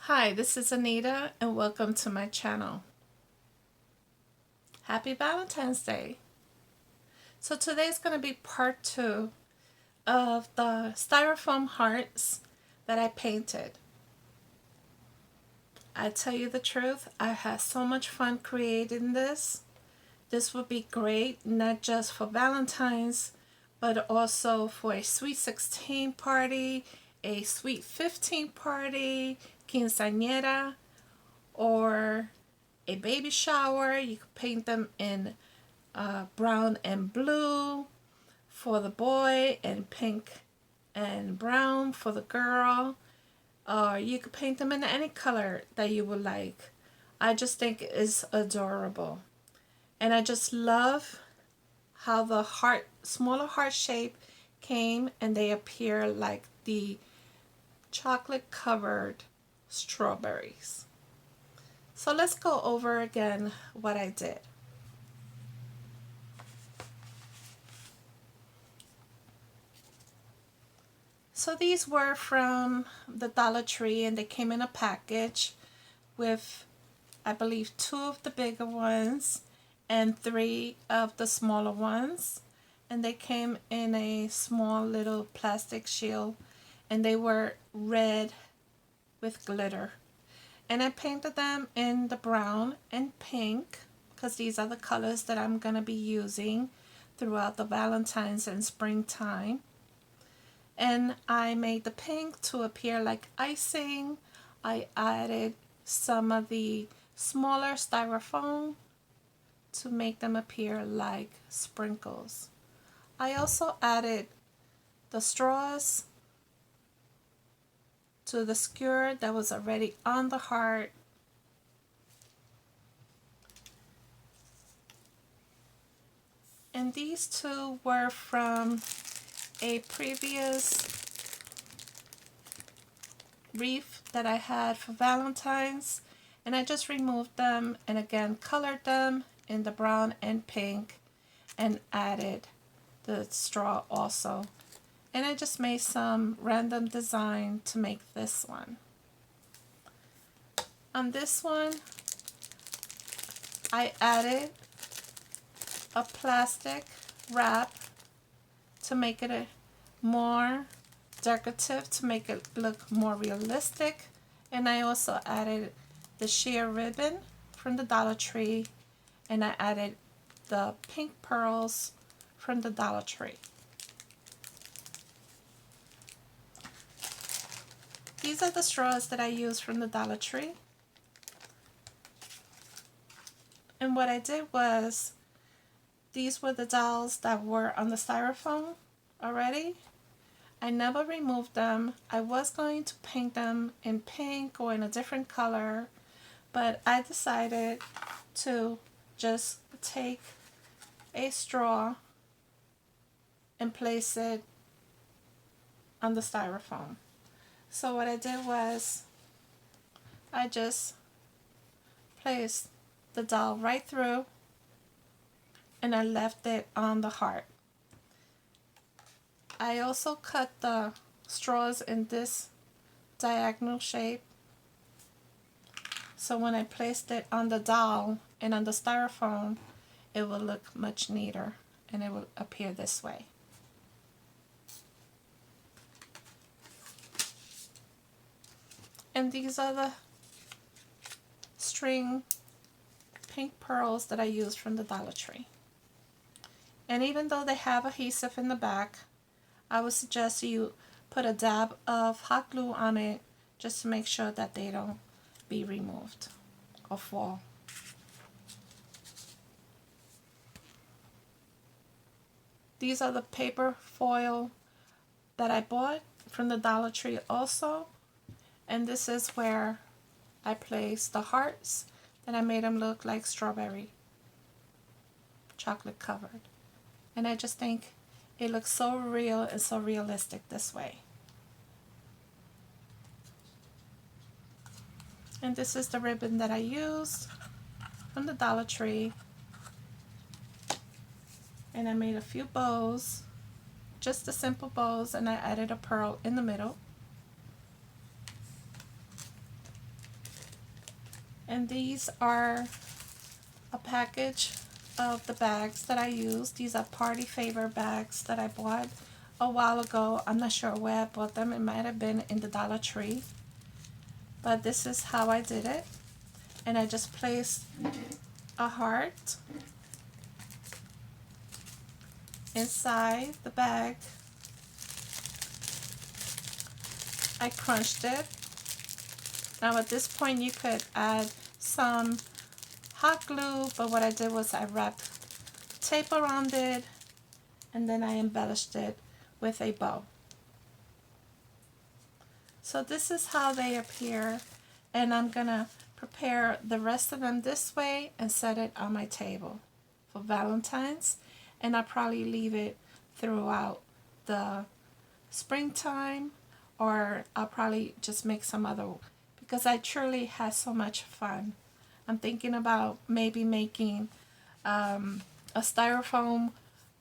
Hi, this is Aneida and welcome to my channel. Happy Valentine's Day. So today's going to be part 2 of the styrofoam hearts that I painted. I tell you the truth, I had so much fun creating this. This would be great not just for Valentine's, but also for a sweet 16 party, a sweet 15 party, quinceañera, or a baby shower. You could paint them in brown and blue for the boy and pink and brown for the girl. Or you could paint them in any color that you would like. I just think it's adorable. And I just love how the smaller heart shape came and they appear like the chocolate covered strawberries. So let's go over again what I did. So these were from the Dollar Tree and they came in a package with, I believe, 2 of the bigger ones and 3 of the smaller ones. And they came in a small little plastic shield and they were red with glitter. And I painted them in the brown and pink because these are the colors that I'm going to be using throughout the Valentine's and springtime. And I made the pink to appear like icing. I added some of the smaller styrofoam to make them appear like sprinkles. I also added the straws to the skewer that was already on the heart. And these 2 were from a previous wreath that I had for Valentine's, and I just removed them and again colored them in the brown and pink and added the straw also. And I just made some random design to make this one. On this one, I added a plastic wrap to make it a more decorative, to make it look more realistic. And I also added the sheer ribbon from the Dollar Tree, and I added the pink pearls from the Dollar Tree. These are the straws that I used from the Dollar Tree. And what I did was, these were the dolls that were on the styrofoam already. I never removed them. I was going to paint them in pink or in a different color, but I decided to just take a straw and place it on the styrofoam. So what I did was I just placed the doll right through and I left it on the heart. I also cut the straws in this diagonal shape, so when I placed it on the doll and on the styrofoam, it will look much neater and it will appear this way. And these are the string pink pearls that I used from the Dollar Tree. And even though they have adhesive in the back, I would suggest you put a dab of hot glue on it just to make sure that they don't be removed or fall. These are the paper foil that I bought from the Dollar Tree also. And this is where I placed the hearts, and I made them look like strawberry, chocolate covered. And I just think it looks so real and so realistic this way. And this is the ribbon that I used from the Dollar Tree. And I made a few bows, just the simple bows, and I added a pearl in the middle. And these are a package of the bags that I use. These are party favor bags that I bought a while ago. I'm not sure where I bought them. It might have been in the Dollar Tree. But this is how I did it. And I just placed a heart inside the bag. I crunched it. Now at this point you could add some hot glue, but what I did was I wrapped tape around it and then I embellished it with a bow. So this is how they appear, and I'm gonna prepare the rest of them this way and set it on my table for Valentine's, and I'll probably leave it throughout the springtime, or I'll probably just make some other, because I truly had so much fun. I'm thinking about maybe making a styrofoam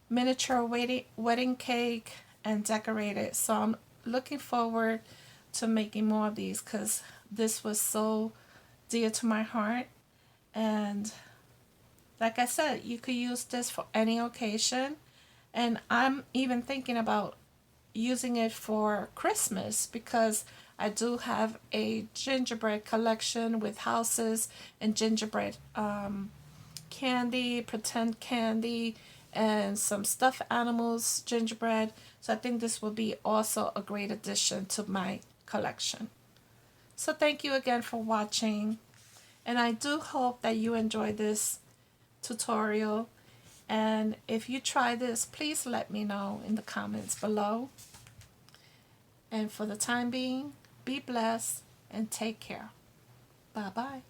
miniature wedding cake and decorate it. So I'm looking forward to making more of these because this was so dear to my heart. And like I said, you could use this for any occasion. And I'm even thinking about using it for Christmas because I do have a gingerbread collection with houses and gingerbread candy, pretend candy, and some stuffed animals gingerbread. So I think this will be also a great addition to my collection. So thank you again for watching, and I do hope that you enjoyed this tutorial. And if you try this, please let me know in the comments below. And for the time being, be blessed and take care. Bye bye.